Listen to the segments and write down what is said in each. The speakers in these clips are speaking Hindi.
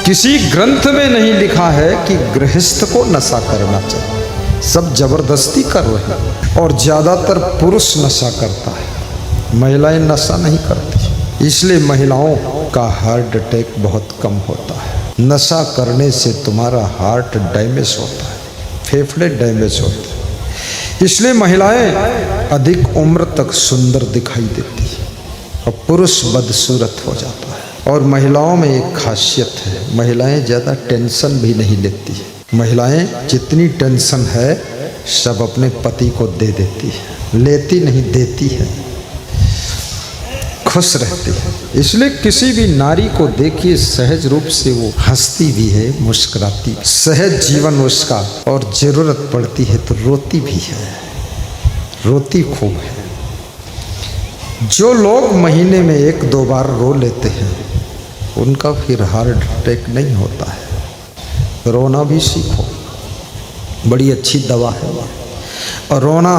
किसी ग्रंथ में नहीं लिखा है कि गृहस्थ को नशा करना चाहिए, सब जबरदस्ती कर रहे हैं। और ज़्यादातर पुरुष नशा करता है, महिलाएं नशा नहीं करती, इसलिए महिलाओं का हार्ट अटैक बहुत कम होता है। नशा करने से तुम्हारा हार्ट डैमेज होता है, फेफड़े डैमेज होते हैं, इसलिए महिलाएं अधिक उम्र तक सुंदर दिखाई देती है और पुरुष बदसूरत हो जाता है। और महिलाओं में एक खासियत है, महिलाएं ज़्यादा टेंशन भी नहीं लेती है। महिलाएं जितनी टेंशन है सब अपने पति को दे देती है, लेती नहीं देती है, खुश रहती है। इसलिए किसी भी नारी को देखिए सहज रूप से वो हंसती भी है, मुस्कुराती, सहज जीवन उसका, और ज़रूरत पड़ती है तो रोती भी है, रोती खूब है। जो लोग महीने में 1-2 बार रो लेते हैं उनका फिर हार्ट अटैक नहीं होता है। रोना भी सीखो, बड़ी अच्छी दवा है। और रोना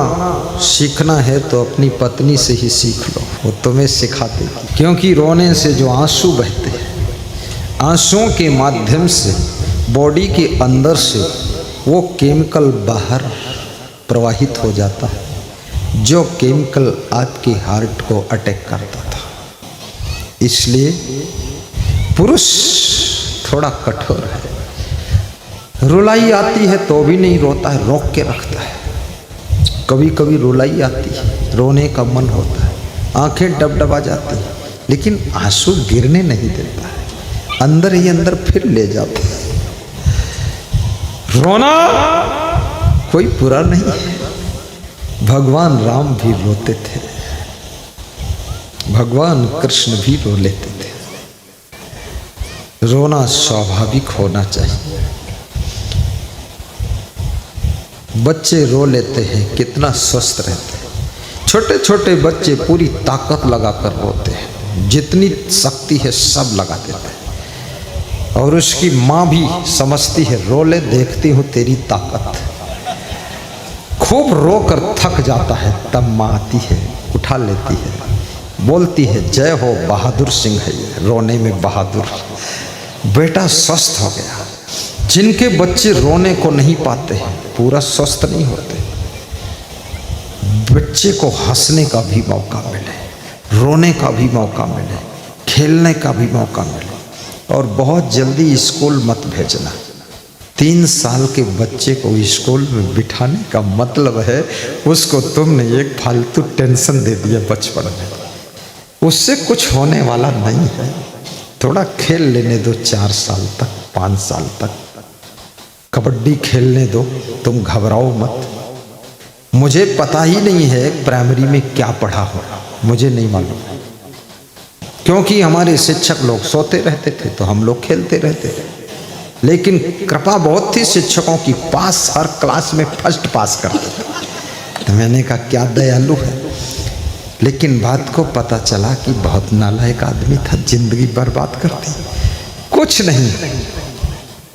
सीखना है तो अपनी पत्नी से ही सीख लो, वो तुम्हें सिखा देगी। क्योंकि रोने से जो आंसू बहते हैं, आंसुओं के माध्यम से बॉडी के अंदर से वो केमिकल बाहर प्रवाहित हो जाता है, जो केमिकल आपके हार्ट को अटैक करता था। इसलिए पुरुष थोड़ा कठोर है, रुलाई आती है तो भी नहीं रोता है, रोक के रखता है। कभी कभी रुलाई आती है, रोने का मन होता है, आंखें डबडबा जाती हैं, लेकिन आंसू गिरने नहीं देता है, अंदर ही अंदर फिर ले जाता है। रोना कोई बुरा नहीं है, भगवान राम भी रोते थे, भगवान कृष्ण भी रो लेते थे। रोना स्वाभाविक होना चाहिए। बच्चे रो लेते हैं, कितना स्वस्थ रहते हैं। छोटे छोटे बच्चे पूरी ताकत लगाकर रोते हैं, जितनी शक्ति है सब लगा देते हैं। और उसकी माँ भी समझती है, रो ले, देखती हूँ तेरी ताकत। खूब रो कर थक जाता है, तब माँ आती है, उठा लेती है, बोलती है जय हो, बहादुर सिंह है ये, रोने में बहादुर, बेटा स्वस्थ हो गया। जिनके बच्चे रोने को नहीं पाते हैं पूरा स्वस्थ नहीं होते। बच्चे को हंसने का भी मौका मिले, रोने का भी मौका मिले, खेलने का भी मौका मिले। और बहुत जल्दी स्कूल मत भेजना। 3 साल के बच्चे को स्कूल में बिठाने का मतलब है उसको तुमने एक फालतू टेंशन दे दिया बचपन में, उससे कुछ होने वाला नहीं है। थोड़ा खेल लेने दो, 4 साल तक, 5 साल तक कबड्डी खेलने दो, तुम घबराओ मत। मुझे पता ही नहीं है प्राइमरी में क्या पढ़ा हो, मुझे नहीं मालूम, क्योंकि हमारे शिक्षक लोग सोते रहते थे तो हम लोग खेलते रहते थे। लेकिन कृपा बहुत थी शिक्षकों की, पास हर क्लास में फर्स्ट पास करते थे। तो मैंने कहा क्या दयालु है। लेकिन बात को पता चला कि बहुत नालायक आदमी था, जिंदगी बर्बाद कर दी। कुछ नहीं,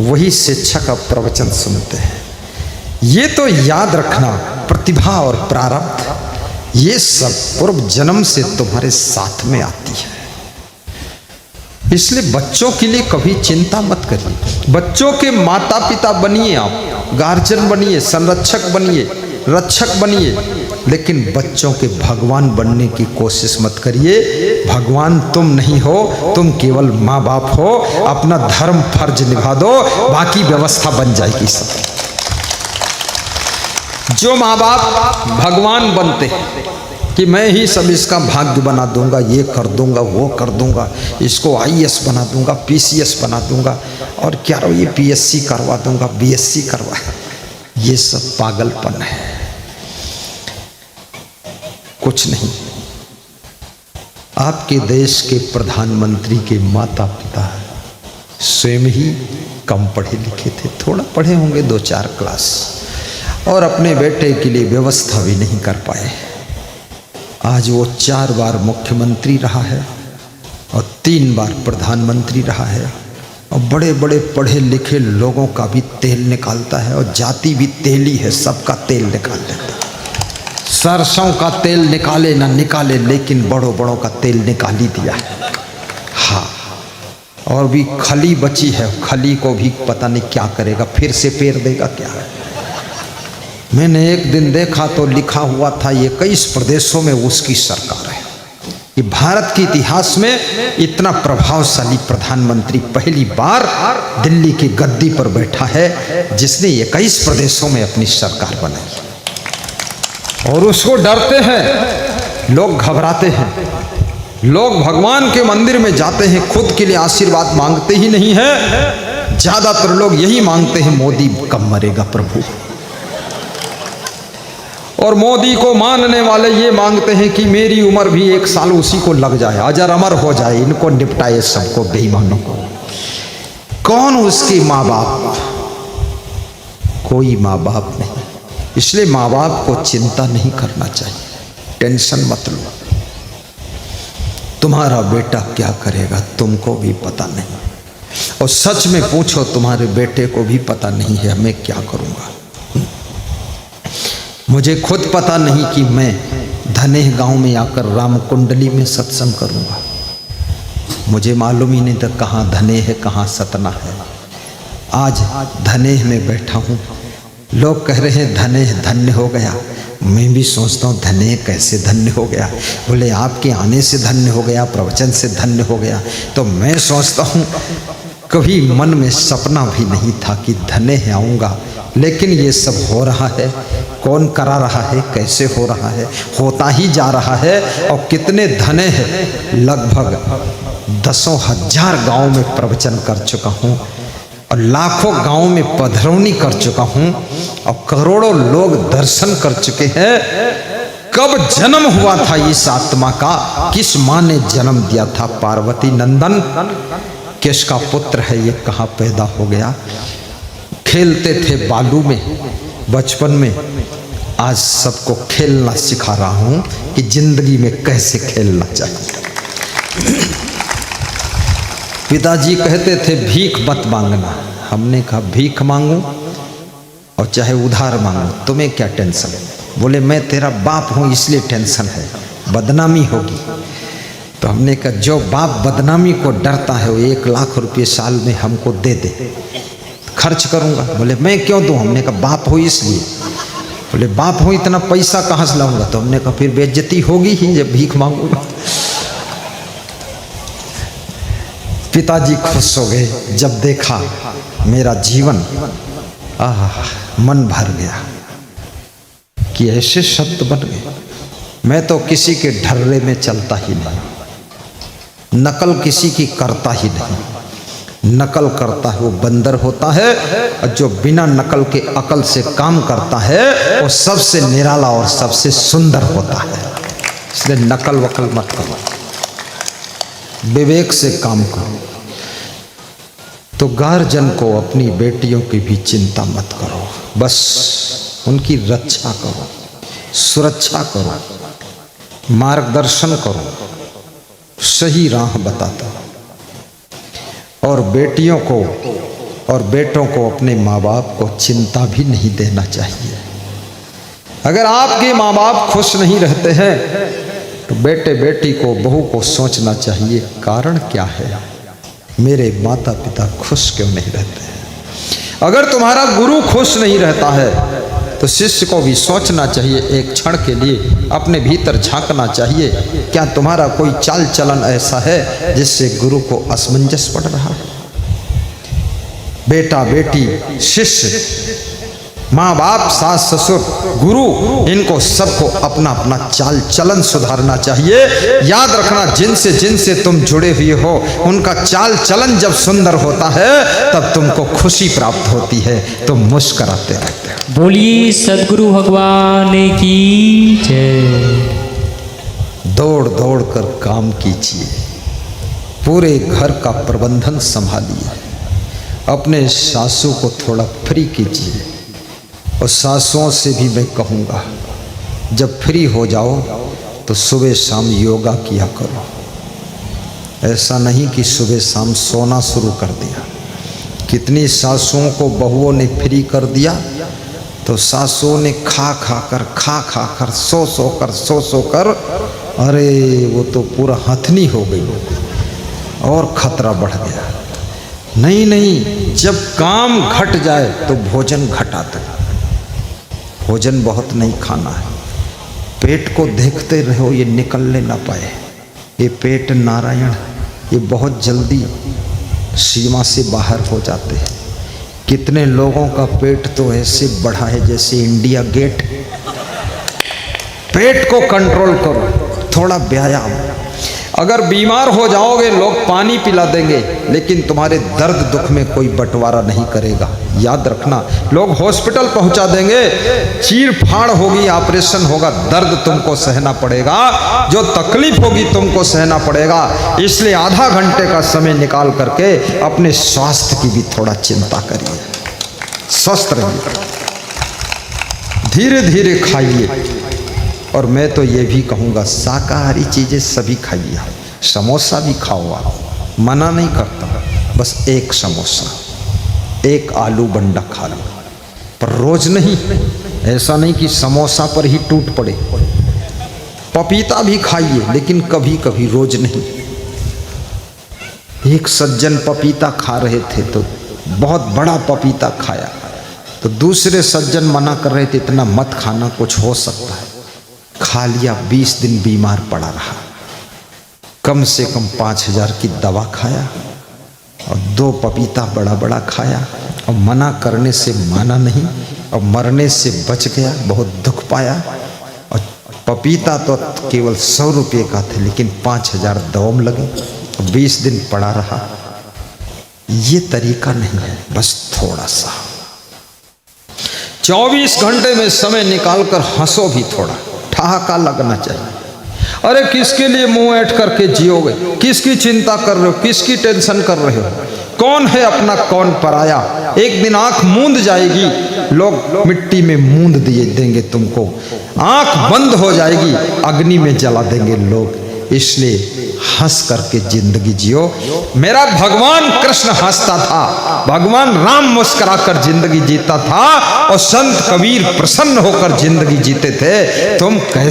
वही शिक्षक अब प्रवचन सुनते हैं। ये तो याद रखना, प्रतिभा और प्रारब्ध ये सब पूर्व जन्म से तुम्हारे साथ में आती है। इसलिए बच्चों के लिए कभी चिंता मत करिए। बच्चों के माता पिता बनिए, आप गार्जियन बनिए, संरक्षक बनिए, रक्षक बनिए, लेकिन बच्चों के भगवान बनने की कोशिश मत करिए। भगवान तुम नहीं हो, तुम केवल माँ बाप हो। अपना धर्म फर्ज निभा दो, बाकी व्यवस्था बन जाएगी सब। जो माँ बाप भगवान बनते हैं कि मैं ही सब इसका भाग्य बना दूंगा, ये कर दूंगा, वो कर दूंगा, इसको IAS बना दूंगा, PCS बना दूंगा, और क्या ये PSC करवा दूंगा, BSc करवा, ये सब पागलपन है, कुछ नहीं। आपके देश के प्रधानमंत्री के माता पिता स्वयं ही कम पढ़े लिखे थे, थोड़ा पढ़े होंगे 2-4 क्लास, और अपने बेटे के लिए व्यवस्था भी नहीं कर पाए। आज वो 4 बार मुख्यमंत्री रहा है और 3 बार प्रधानमंत्री रहा है, और बड़े बड़े पढ़े लिखे लोगों का भी तेल निकालता है, और जाति भी तेली है, सबका तेल निकाल लेता है। सरसों का तेल निकाले ना निकाले, लेकिन बड़ों बड़ों का तेल निकाल ही दिया है। हाँ, और भी खली बची है, खली को भी पता नहीं क्या करेगा, फिर से पेर देगा क्या है। मैंने एक दिन देखा तो लिखा हुआ था 21 प्रदेशों में उसकी सरकार है। ये भारत के इतिहास में इतना प्रभावशाली प्रधानमंत्री पहली बार दिल्ली की गद्दी पर बैठा है जिसने 21 प्रदेशों में अपनी सरकार बनाई। और उसको डरते हैं लोग, घबराते हैं लोग, भगवान के मंदिर में जाते हैं, खुद के लिए आशीर्वाद मांगते ही नहीं है। ज्यादातर लोग यही मांगते हैं, मोदी कब मरेगा प्रभु। और मोदी को मानने वाले ये मांगते हैं कि मेरी उम्र भी 1 साल उसी को लग जाए, अजर अमर हो जाए, इनको निपटाए सबको, बेईमानों को। कौन उसके माँ बाप? कोई माँ बाप नहीं। इसलिए माँ बाप को चिंता नहीं करना चाहिए, टेंशन मत लो। तुम्हारा बेटा क्या करेगा तुमको भी पता नहीं, और सच में पूछो तुम्हारे बेटे को भी पता नहीं है मैं क्या करूँगा। मुझे खुद पता नहीं कि मैं धनेह गांव में आकर राम कुंडली में सत्संग करूंगा। मुझे मालूम ही नहीं था कहाँ धनेह है कहाँ सतना है। आज धनेह में बैठा हूँ, लोग कह रहे हैं धनेह धन्य हो गया। मैं भी सोचता हूँ धनेह कैसे धन्य हो गया। बोले आपके आने से धन्य हो गया, प्रवचन से धन्य हो गया। तो मैं सोचता हूँ कभी मन में सपना भी नहीं था कि धनेह आऊँगा, लेकिन ये सब हो रहा है। कौन करा रहा है, कैसे हो रहा है? होता ही जा रहा है। और कितने धने हैं, लगभग 10,000 गाँव में प्रवचन कर चुका हूँ और लाखों गाँव में पधरौनी कर चुका हूँ और करोड़ों लोग दर्शन कर चुके हैं। कब जन्म हुआ था इस आत्मा का? किस माँ ने जन्म दिया था? पार्वती नंदन किसका पुत्र है? ये कहाँ पैदा हो गया? खेलते थे बालू में बचपन में, आज सबको खेलना सिखा रहा हूं कि जिंदगी में कैसे खेलना चाहिए। पिताजी कहते थे भीख मत मांगना। हमने कहा भीख मांगू और चाहे उधार मांगू, तुम्हें क्या टेंशन? बोले मैं तेरा बाप हूं इसलिए टेंशन है, बदनामी होगी। तो हमने कहा जो बाप बदनामी को डरता है वो 1 लाख रुपये साल में हमको दे दे, खर्च करूंगा। बोले मैं क्यों दूं? हमने कहा बाप हो इसलिए। बोले बाप हो इतना पैसा कहाँ से लाऊंगा? तो हमने कहा फिर बेइज्जती होगी ही जब भीख मांगूंगा। पिताजी खुश हो गए जब देखा मेरा जीवन, मन भर गया कि ऐसे सत्य बन गए। मैं तो किसी के ढर्रे में चलता ही नहीं, नकल किसी की करता ही नहीं। नकल करता है वो बंदर होता है, और जो बिना नकल के अकल से काम करता है वो सबसे निराला और सबसे सुंदर होता है। इसलिए नकल वकल मत करो, विवेक से काम करो। तो गार्जियन को अपनी बेटियों की भी चिंता मत करो, बस उनकी रक्षा करो, सुरक्षा करो, मार्गदर्शन करो, सही राह बताता। और बेटियों को और बेटों को अपने माँ बाप को चिंता भी नहीं देना चाहिए। अगर आपके माँ बाप खुश नहीं रहते हैं तो बेटे बेटी को, बहू को सोचना चाहिए कारण क्या है, मेरे माता पिता खुश क्यों नहीं रहते हैं। अगर तुम्हारा गुरु खुश नहीं रहता है तो शिष्य को भी सोचना चाहिए, एक क्षण के लिए अपने भीतर झांकना चाहिए, क्या तुम्हारा कोई चाल चलन ऐसा है जिससे गुरु को असमंजस पड़ रहा है। बेटा बेटी, शिष्य, माँ बाप, सास ससुर, गुरु, इनको सबको अपना अपना चाल चलन सुधारना चाहिए। याद रखना जिनसे जिनसे तुम जुड़े हुए हो उनका चाल चलन जब सुंदर होता है तब तुमको खुशी प्राप्त होती है, तुम मुस्कुराते रहते हो। बोलिए सद्गुरु भगवान की जय। दौड़ दौड़ कर काम कीजिए, पूरे घर का प्रबंधन संभालिए, अपने सासू को थोड़ा फ्री कीजिए। और सासुओं से भी मैं कहूँगा जब फ्री हो जाओ तो सुबह शाम योगा किया करो। ऐसा नहीं कि सुबह शाम सोना शुरू कर दिया। कितनी सासुओं को बहुओं ने फ्री कर दिया तो सासुओं ने खा कर सो कर, अरे वो तो पूरा हथनी हो गई। और खतरा बढ़ गया। नहीं नहीं, जब काम घट जाए तो भोजन घटाता है। भोजन बहुत नहीं खाना है। पेट को देखते रहो ये निकलने ना पाए। ये पेट नारायण, ये बहुत जल्दी सीमा से बाहर हो जाते हैं। कितने लोगों का पेट तो ऐसे बढ़ा है जैसे इंडिया गेट। पेट को कंट्रोल करो, थोड़ा व्यायाम। अगर बीमार हो जाओगे लोग पानी पिला देंगे, लेकिन तुम्हारे दर्द दुख में कोई बंटवारा नहीं करेगा। याद रखना, लोग हॉस्पिटल पहुंचा देंगे, चीर फाड़ होगी, ऑपरेशन होगा, दर्द तुमको सहना पड़ेगा, जो तकलीफ होगी तुमको सहना पड़ेगा। इसलिए आधा घंटे का समय निकाल करके अपने स्वास्थ्य की भी थोड़ा चिंता करिए, स्वस्थ रहिए, धीरे धीरे खाइए। और मैं तो ये भी कहूँगा शाकाहारी चीज़ें सभी खाइए। समोसा भी खाओ, आप मना नहीं करता, बस एक समोसा, एक आलू बंडा खा लो, पर रोज नहीं। ऐसा नहीं कि समोसा पर ही टूट पड़े। पपीता भी खाइए, लेकिन कभी कभी, रोज नहीं। एक सज्जन पपीता खा रहे थे तो बहुत बड़ा पपीता खाया, तो दूसरे सज्जन मना कर रहे थे इतना मत खाना, कुछ हो सकता है। खा लिया, 20 दिन बीमार पड़ा रहा। कम से कम 5,000 की दवा खाया और 2 पपीता बड़ा बड़ा खाया, और मना करने से माना नहीं, और मरने से बच गया। बहुत दुख पाया। और पपीता तो केवल 100 रुपये का था, लेकिन 5,000 दवा में लगे और 20 दिन पड़ा रहा। ये तरीका नहीं है। बस थोड़ा सा 24 घंटे में समय निकालकर हंसो भी थोड़ा, ठहाका लगना चाहिए। अरे किसके लिए मुंह ऐंठ करके जियोगे? किसकी चिंता कर रहे हो? किसकी टेंशन कर रहे हो? कौन है अपना, कौन पराया? एक दिन आंख मूंद जाएगी, लोग मिट्टी में मूंद दिए देंगे तुमको। आंख बंद हो जाएगी, अग्नि में जला देंगे लोग। इसलिए हंस करके जिंदगी जियो। मेरा भगवान कृष्ण हंसता था, भगवान राम मुस्कुरा कर जिंदगी जीता था, और संत कबीर प्रसन्न होकर जिंदगी जीते थे। तुम कैसे